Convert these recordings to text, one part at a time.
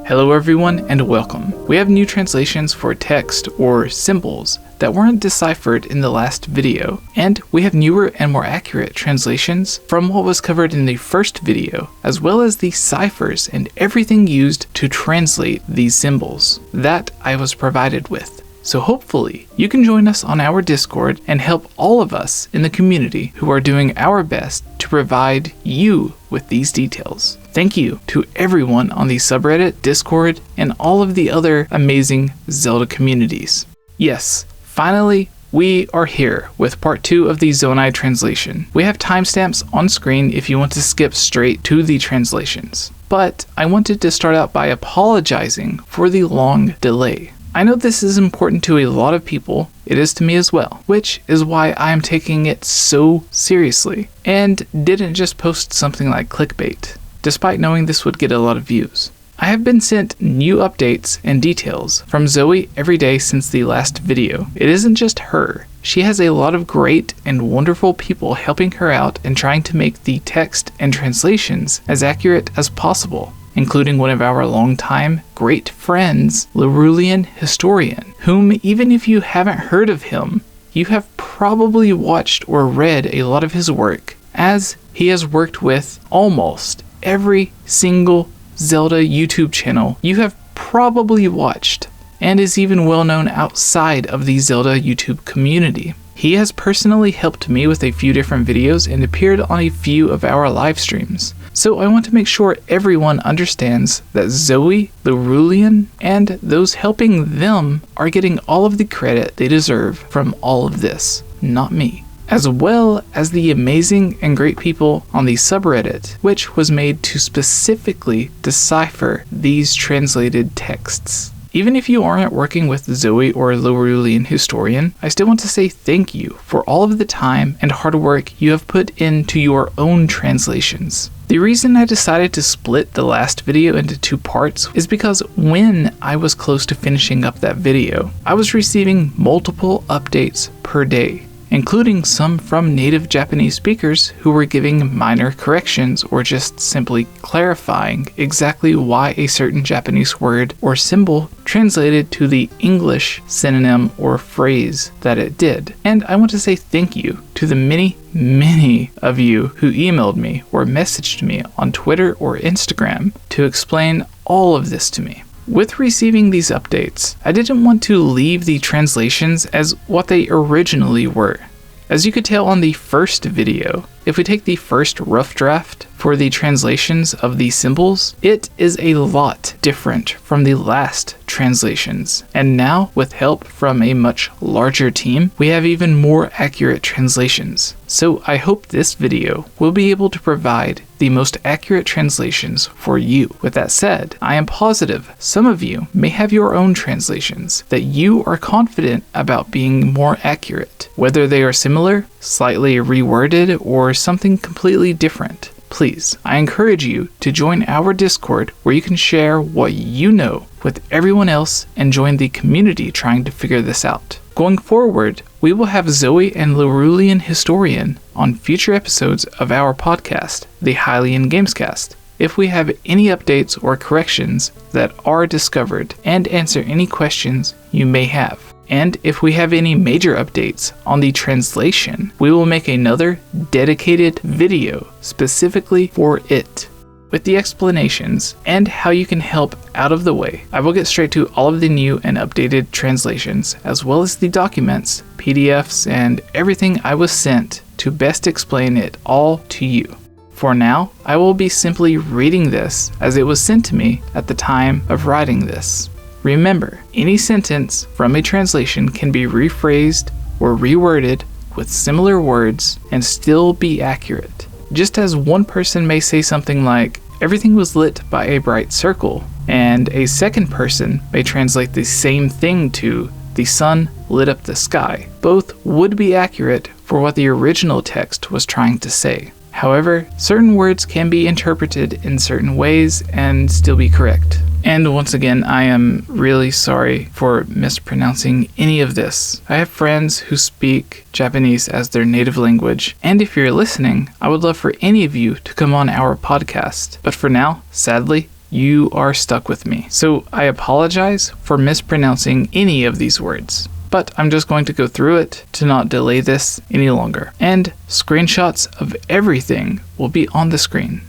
Hello everyone and welcome. We have new translations for text or symbols that weren't deciphered in the last video, and we have newer and more accurate translations from what was covered in the first video, as well as the ciphers and everything used to translate these symbols that I was provided with. So hopefully you can join us on our Discord and help all of us in the community who are doing our best to provide you with these details. Thank you to everyone on the subreddit, Discord, and all of the other amazing Zelda communities. Yes, finally, we are here with part 2 of the Zonai translation. We have timestamps on screen if you want to skip straight to the translations. But I wanted to start out by apologizing for the long delay. I know this is important to a lot of people, it is to me as well, which is why I am taking it so seriously, and didn't just post something like clickbait, despite knowing this would get a lot of views. I have been sent new updates and details from Zoey every day since the last video. It isn't just her. She has a lot of great and wonderful people helping her out and trying to make the text and translations as accurate as possible, including one of our longtime great friends, Lorulean historian, whom even if you haven't heard of him, you have probably watched or read a lot of his work, as he has worked with almost every single Zelda YouTube channel you have probably watched, and is even well known outside of the Zelda YouTube community. He has personally helped me with a few different videos and appeared on a few of our live streams. So I want to make sure everyone understands that Zoey, Lorulean, and those helping them are getting all of the credit they deserve from all of this, not me. As well as the amazing and great people on the subreddit, which was made to specifically decipher these translated texts. Even if you aren't working with Zoey or Lorulean historian, I still want to say thank you for all of the time and hard work you have put into your own translations. The reason I decided to split the last video into 2 parts is because when I was close to finishing up that video, I was receiving multiple updates per day, including some from native Japanese speakers who were giving minor corrections or just simply clarifying exactly why a certain Japanese word or symbol translated to the English synonym or phrase that it did. And I want to say thank you to the many of you who emailed me or messaged me on Twitter or Instagram to explain all of this to me. With receiving these updates, I didn't want to leave the translations as what they originally were. As you could tell on the first video, if we take the first rough draft for the translations of the symbols, it is a lot different from the last translations. And now, with help from a much larger team, we have even more accurate translations. So I hope this video will be able to provide the most accurate translations for you. With that said, I am positive some of you may have your own translations that you are confident about being more accurate, whether they are similar, slightly reworded, or something completely different. Please, I encourage you to join our Discord where you can share what you know with everyone else and join the community trying to figure this out. Going forward, we will have Zoey and Lorulean historian on future episodes of our podcast, the Hylian Gamescast, if we have any updates or corrections that are discovered, and answer any questions you may have. And if we have any major updates on the translation, we will make another dedicated video specifically for it, with the explanations and how you can help out of the way. I will get straight to all of the new and updated translations, as well as the documents, PDFs, and everything I was sent to best explain it all to you. For now, I will be simply reading this as it was sent to me at the time of writing this. Remember, any sentence from a translation can be rephrased or reworded with similar words and still be accurate. Just as one person may say something like, "Everything was lit by a bright circle," and a second person may translate the same thing to, "The sun lit up the sky." Both would be accurate for what the original text was trying to say. However, certain words can be interpreted in certain ways and still be correct. And once again, I am really sorry for mispronouncing any of this. I have friends who speak Japanese as their native language, and if you're listening, I would love for any of you to come on our podcast. But for now, sadly, you are stuck with me. So I apologize for mispronouncing any of these words, but I'm just going to go through it to not delay this any longer. And screenshots of everything will be on the screen.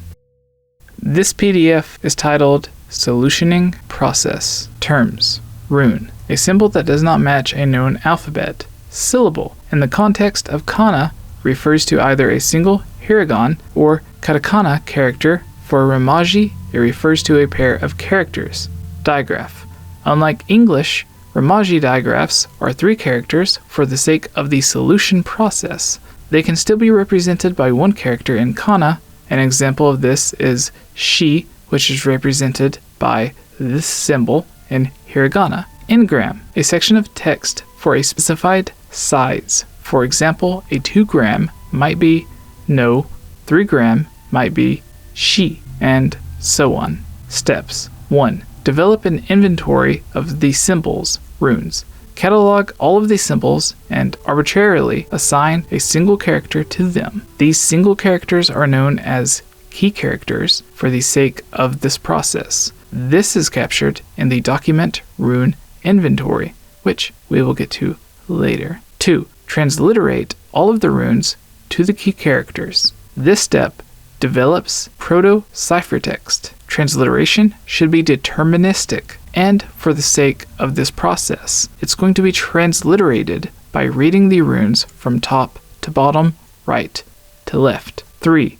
This PDF is titled Solutioning Process. Terms. Rune. A symbol that does not match a known alphabet. Syllable. In the context of kana, refers to either a single hiragana or katakana character. For Romaji, it refers to a pair of characters. Digraph. Unlike English, Romaji digraphs are 3 characters for the sake of the solution process. They can still be represented by 1 character in kana. An example of this is 𝗍, which is represented by this symbol in hiragana. Engram, a section of text for a specified size. For example, a 2 gram might be no, 3 gram might be 𝗍, and so on. Steps. 1. Develop an inventory of the symbols, runes. Catalog all of these symbols and arbitrarily assign a single character to them. These single characters are known as key characters for the sake of this process. This is captured in the document rune inventory, which we will get to later. 2. Transliterate all of the runes to the key characters. This step develops proto-ciphertext. Transliteration should be deterministic, and for the sake of this process, it's going to be transliterated by reading the runes from top to bottom, right to left. 3.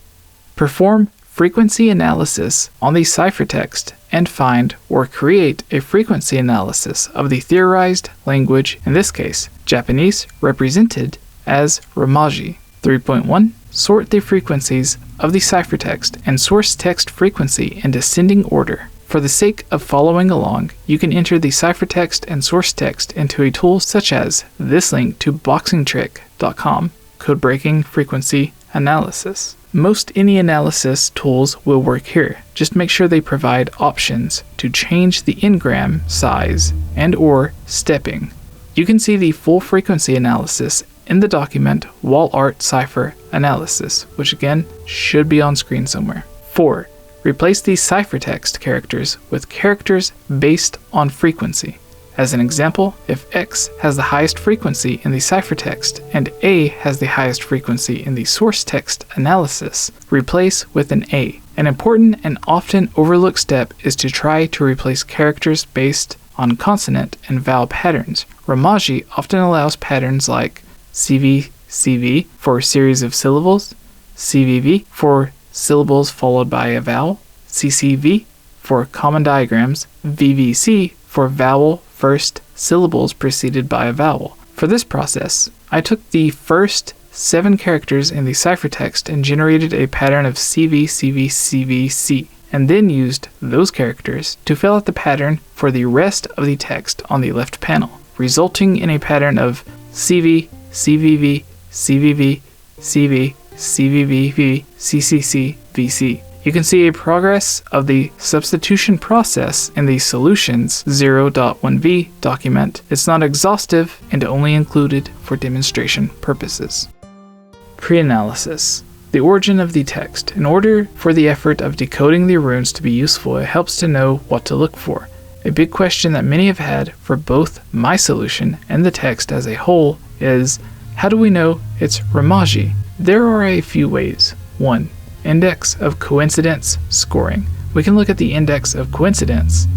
Perform frequency analysis on the ciphertext and find or create a frequency analysis of the theorized language, in this case, Japanese, represented as Romaji. 3.1. Sort the frequencies of the ciphertext and source text frequency in descending order. For the sake of following along, you can enter the ciphertext and source text into a tool such as this link to boxingtrick.com, code-breaking frequency analysis. Most any analysis tools will work here. Just make sure they provide options to change the engram size and or stepping. You can see the full frequency analysis in the document Wall Art Cipher Analysis, which again should be on screen somewhere. 4. Replace the ciphertext characters with characters based on frequency. As an example, if X has the highest frequency in the ciphertext and A has the highest frequency in the source text analysis, replace with an A. An important and often overlooked step is to try to replace characters based on consonant and vowel patterns. Romaji often allows patterns like CV for a series of syllables, CVV for syllables followed by a vowel, CCV for common diagrams, VVC for vowel first syllables preceded by a vowel. For this process, I took the first 7 characters in the ciphertext and generated a pattern of CV, and then used those characters to fill out the pattern for the rest of the text on the left panel, resulting in a pattern of CV, CVV, CVV, CV, CVVV, CCC, VC. You can see a progress of the substitution process in the Solutions 0.1v document. It's not exhaustive and only included for demonstration purposes. Pre-analysis. The origin of the text. In order for the effort of decoding the runes to be useful, it helps to know what to look for. A big question that many have had for both my solution and the text as a whole is, how do we know it's Romaji? There are a few ways. 1. Index of coincidence scoring. We can look at the index of coincidence,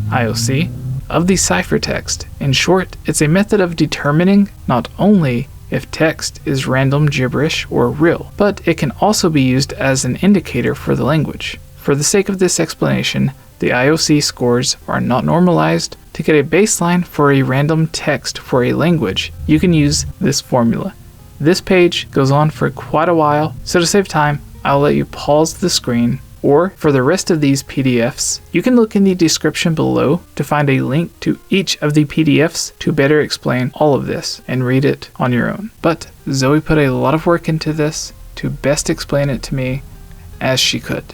IOC, of the ciphertext. In short, it's a method of determining not only if text is random gibberish or real, but it can also be used as an indicator for the language. For the sake of this explanation, the IOC scores are not normalized. To get a baseline for a random text for a language, you can use this formula. This page goes on for quite a while, so to save time, I'll let you pause the screen, or for the rest of these PDFs, you can look in the description below to find a link to each of the PDFs to better explain all of this and read it on your own. But Zoey put a lot of work into this to best explain it to me as she could.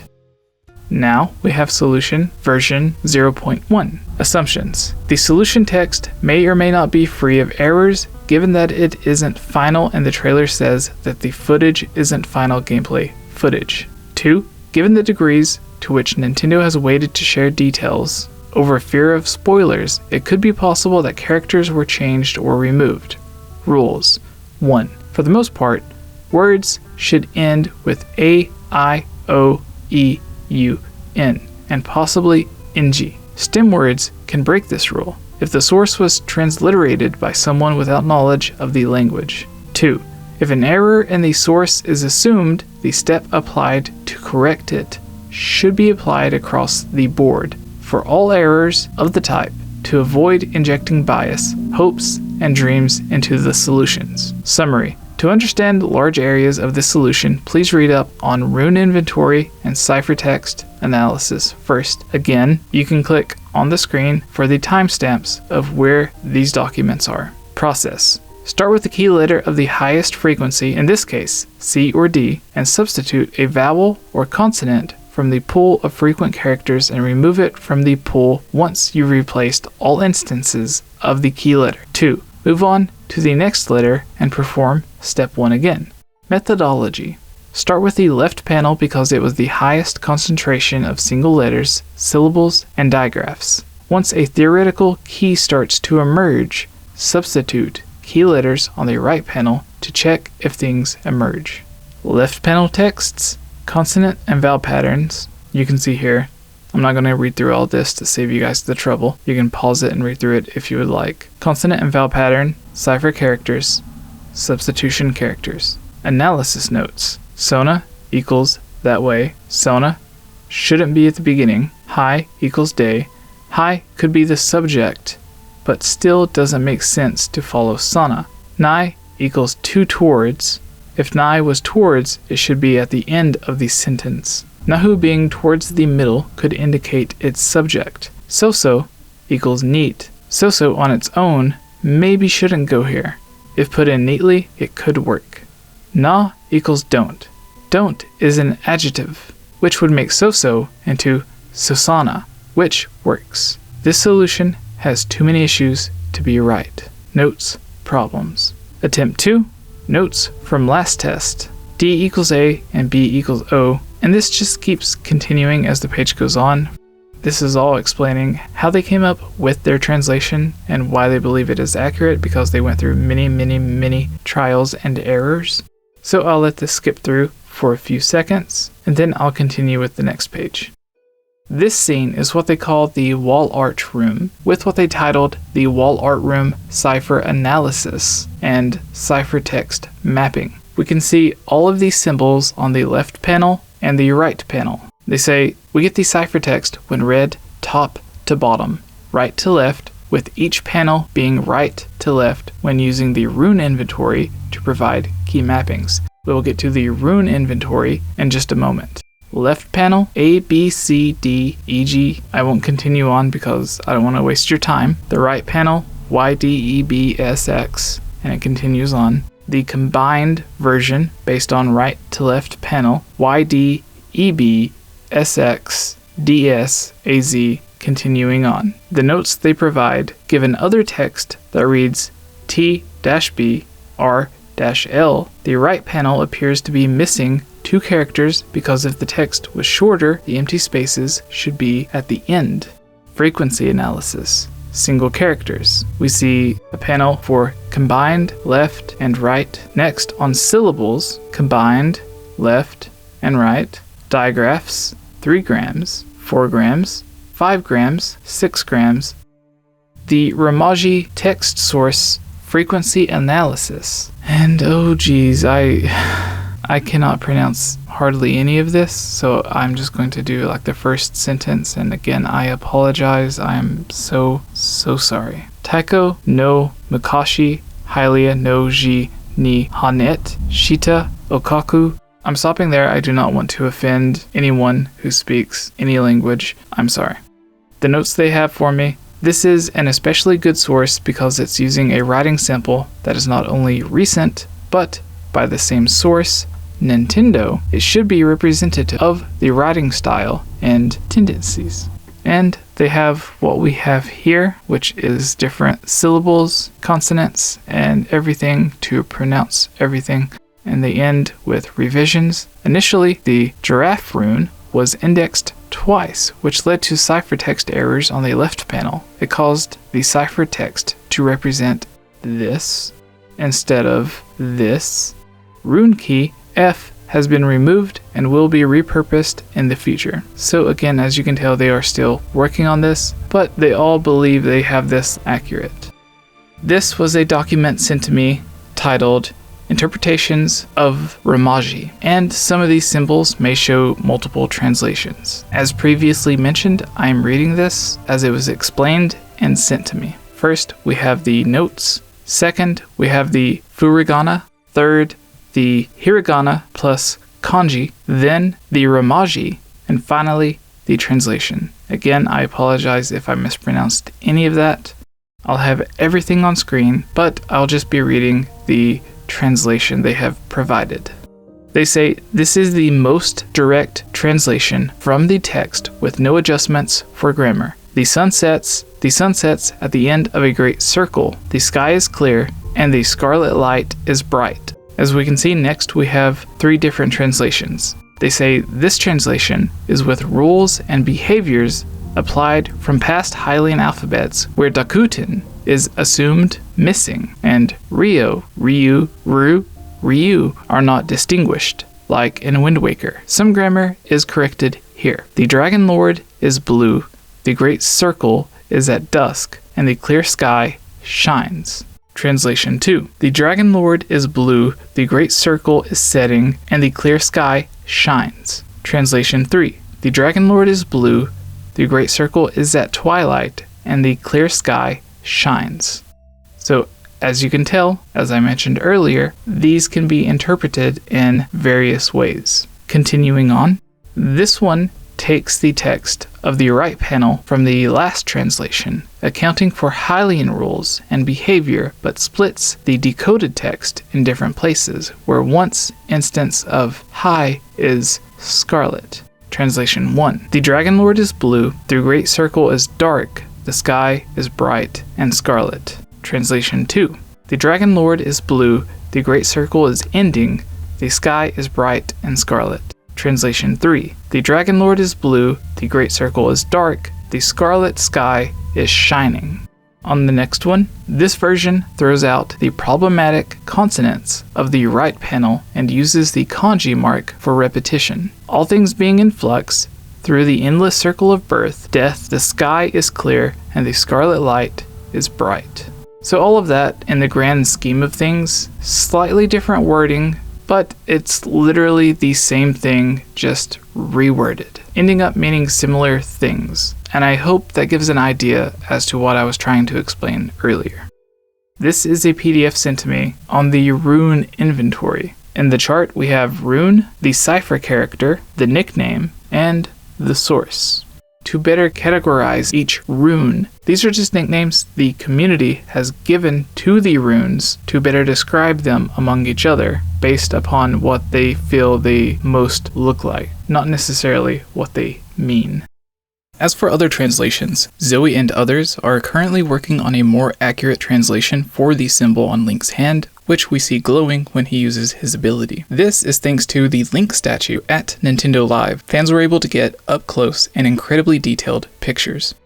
Now we have solution version 0.1. Assumptions. The solution text may or may not be free of errors given that it isn't final and the trailer says that the footage isn't final gameplay footage. 2. Given the degrees to to which Nintendo has waited to share details. Over fear of spoilers, it could be possible that characters were changed or removed. Rules. 1. For the most part, words should end with A, I, O, E, U, N, and possibly NG. Stem words can break this rule if the source was transliterated by someone without knowledge of the language. 2. If an error in the source is assumed, the step applied to correct it should be applied across the board for all errors of the type to avoid injecting bias, hopes, and dreams into the solutions. Summary. To understand large areas of this solution, please read up on Rune inventory and ciphertext analysis first. Again, you can click on the screen for the timestamps of where these documents are. Process. Start with the key letter of the highest frequency, in this case, C or D, and substitute a vowel or consonant from the pool of frequent characters and remove it from the pool once you've replaced all instances of the key letter. 2. Move on to the next letter and perform step 1 again. Methodology. Start with the left panel because it was the highest concentration of single letters, syllables, and digraphs. Once a theoretical key starts to emerge, substitute key letters on the right panel to check if things emerge. Left panel texts, consonant and vowel patterns. You can see here. I'm not going to read through all this to save you guys the trouble. You can pause it and read through it if you would like. Consonant and vowel pattern, cipher characters, substitution characters. Analysis notes. Sona equals that way. Sona shouldn't be at the beginning. Hi equals day. Hi could be the subject, but still doesn't make sense to follow Sana. Nai equals to towards. If nai was towards, it should be at the end of the sentence. Nahu being towards the middle could indicate its subject. So equals neat. So on its own maybe shouldn't go here. If put in neatly, it could work. Na equals don't. Don't is an adjective, which would make so into sosana, which works. This solution has too many issues to be right. Notes, problems. Attempt 2. Notes from last test. D equals A and B equals O, and this just keeps continuing as the page goes on. This is all explaining how they came up with their translation and why they believe it is accurate, because they went through many trials and errors. So I'll let this skip through for a few seconds, and then I'll continue with the next page. This scene is what they call the wall art room, with what they titled the wall art room cipher analysis and ciphertext mapping. We can see all of these symbols on the left panel and the right panel. They say we get the ciphertext when read top to bottom, right to left, with each panel being right to left when using the Rune inventory to provide key mappings. We will get to the Rune inventory in just a moment. Left panel, A, B, C, D, E, G. I won't continue on because I don't want to waste your time. The right panel, Y, D, E, B, S, X, and it continues on. The combined version, based on right to left panel, Y, D, E, B, S, X, D, S, A, Z, continuing on. The notes they provide give an other text that reads T-B, R-L. The right panel appears to be missing 2 characters because if the text was shorter, the empty spaces should be at the end. Frequency analysis. Single characters. We see a panel for combined left and right. Next, on syllables, combined left and right. Digraphs, 3 grams, 4 grams, 5 grams, 6 grams. The Romaji text source frequency analysis. And oh geez, I cannot pronounce hardly any of this, so I'm just going to do like the first sentence, and again I apologize. I am so sorry. Taiko no Mukashi Hylian no ji ni hanet shita okaku. I'm stopping there. I do not want to offend anyone who speaks any language. I'm sorry. The notes they have for me. This is an especially good source because it's using a writing sample that is not only recent, but by the same source, Nintendo, it should be representative of the writing style and tendencies. And they have what we have here, which is different syllables, consonants, and everything to pronounce everything. And they end with revisions. Initially, the giraffe rune was indexed twice, which led to ciphertext errors on the left panel. It caused the ciphertext to represent this instead of this. Rune key F has been removed and will be repurposed in the future. So again, as you can tell, they are still working on this, but they all believe they have this accurate. This was a document sent to me titled Interpretations of Romaji, and some of these symbols may show multiple translations. As previously mentioned, I am reading this as it was explained and sent to me. First, we have the notes. Second, we have the furigana. Third, the hiragana plus kanji. Then the Romaji. And finally, the translation. Again, I apologize if I mispronounced any of that. I'll have everything on screen, but I'll just be reading the translation they have provided. They say, this is the most direct translation from the text with no adjustments for grammar. The sun sets at the end of a great circle. The sky is clear and the scarlet light is bright. As we can see next, we have 3 different translations. They say this translation is with rules and behaviors applied from past Hylian alphabets where Dakuten is assumed missing and Ryo, Ryu, Ru, Ryu are not distinguished, like in Wind Waker. Some grammar is corrected here. The Dragon Lord is blue, the great circle is at dusk, and the clear sky shines. Translation 2. The Dragon Lord is blue, the great circle is setting, and the clear sky shines. Translation 3. The Dragon Lord is blue, the great circle is at twilight, and the clear sky shines. So, as you can tell, as I mentioned earlier, these can be interpreted in various ways. Continuing on, this one takes the text of the right panel from the last translation, accounting for Hylian rules and behavior, but splits the decoded text in different places, where once instance of Hy is scarlet. Translation 1. The Dragon Lord is blue, the great circle is dark, the sky is bright and scarlet. Translation 2. The Dragon Lord is blue, the great circle is ending, the sky is bright and scarlet. Translation 3. The Dragon Lord is blue, the great circle is dark, the scarlet sky is shining. On the next one, this version throws out the problematic consonants of the right panel and uses the kanji mark for repetition. All things being in flux, through the endless circle of birth, death, the sky is clear and the scarlet light is bright. So all of that, in the grand scheme of things, slightly different wording, but it's literally the same thing, just reworded, ending up meaning similar things. And I hope that gives an idea as to what I was trying to explain earlier. This is a PDF sent to me on the Rune inventory. In the chart, we have Rune, the Cipher character, the nickname, and the source. To better categorize each rune, these are just nicknames the community has given to the runes to better describe them among each other based upon what they feel they most look like, not necessarily what they mean. As for other translations, Zoey and others are currently working on a more accurate translation for the symbol on Link's hand, which we see glowing when he uses his ability. This is thanks to the Link statue at Nintendo Live. Fans were able to get up close and incredibly detailed pictures.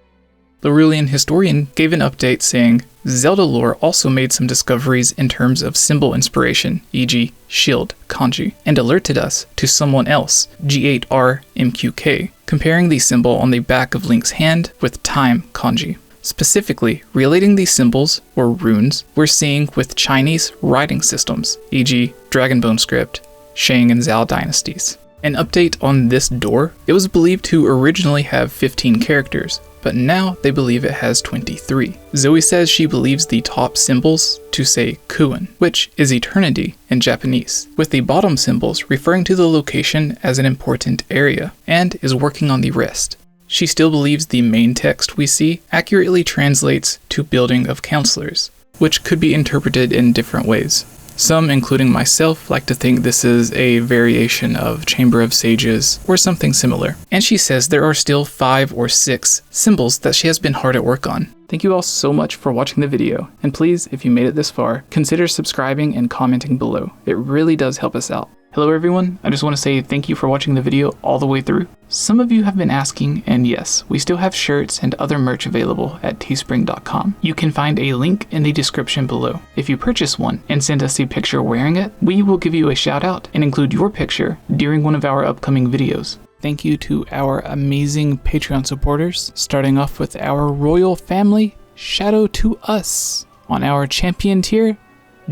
Lorulean historian gave an update saying, Zelda lore also made some discoveries in terms of symbol inspiration, e.g. shield kanji, and alerted us to someone else, 𝗷𝗄𝗃, comparing the symbol on the back of Link's hand with time kanji. Specifically, relating these symbols, or runes, we're seeing with Chinese writing systems, e.g. Dragonbone script, Shang and Zhao dynasties. An update on this door, it was believed to originally have 15 characters, but now they believe it has 23. Zoey says she believes the top symbols to say Kuin, which is eternity in Japanese, with the bottom symbols referring to the location as an important area, and is working on the rest. She still believes the main text we see accurately translates to building of counselors, which could be interpreted in different ways. Some, including myself, like to think this is a variation of Chamber of Sages or something similar. And she says there are still 5 or 6 symbols that she has been hard at work on. Thank you all so much for watching the video, and please, if you made it this far, consider subscribing and commenting below. It really does help us out. Hello everyone, I just want to say thank you for watching the video all the way through. Some of you have been asking, and yes, we still have shirts and other merch available at teespring.com. You can find a link in the description below. If you purchase one and send us a picture wearing it, we will give you a shout out and include your picture during one of our upcoming videos. Thank you to our amazing Patreon supporters, starting off with our royal family, Shadow to Us. On our champion tier,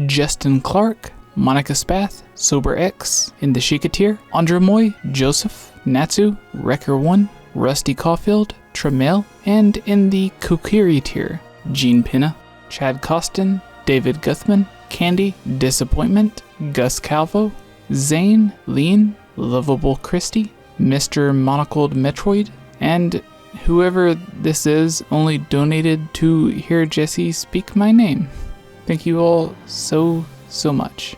Justin Clark, Monica Spath, Sober X. In the Sheikah tier, 𝗍𝗏𝗧, Joseph, Natsu, Wrecker1, Rusty Caulfield, Tremail. And in the Kokiri tier, Gene Pinna, Chad Costin, David Guthman, Candy, Disappointment, Gus Calvo, Zane, Lean, Lovable Christie, Mr. Monocled Metroid, and whoever this is only donated to hear Jesse speak my name. Thank you all so much.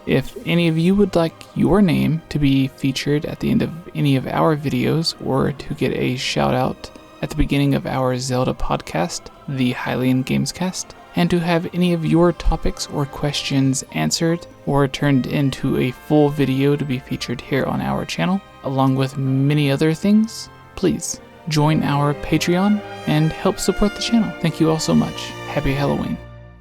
If any of you would like your name to be featured at the end of any of our videos, or to get a shout out at the beginning of our Zelda podcast, the Hylian Gamescast, and to have any of your topics or questions answered or turned into a full video to be featured here on our channel, along with many other things, please join our Patreon and help support the channel. Thank you all so much. Happy Halloween.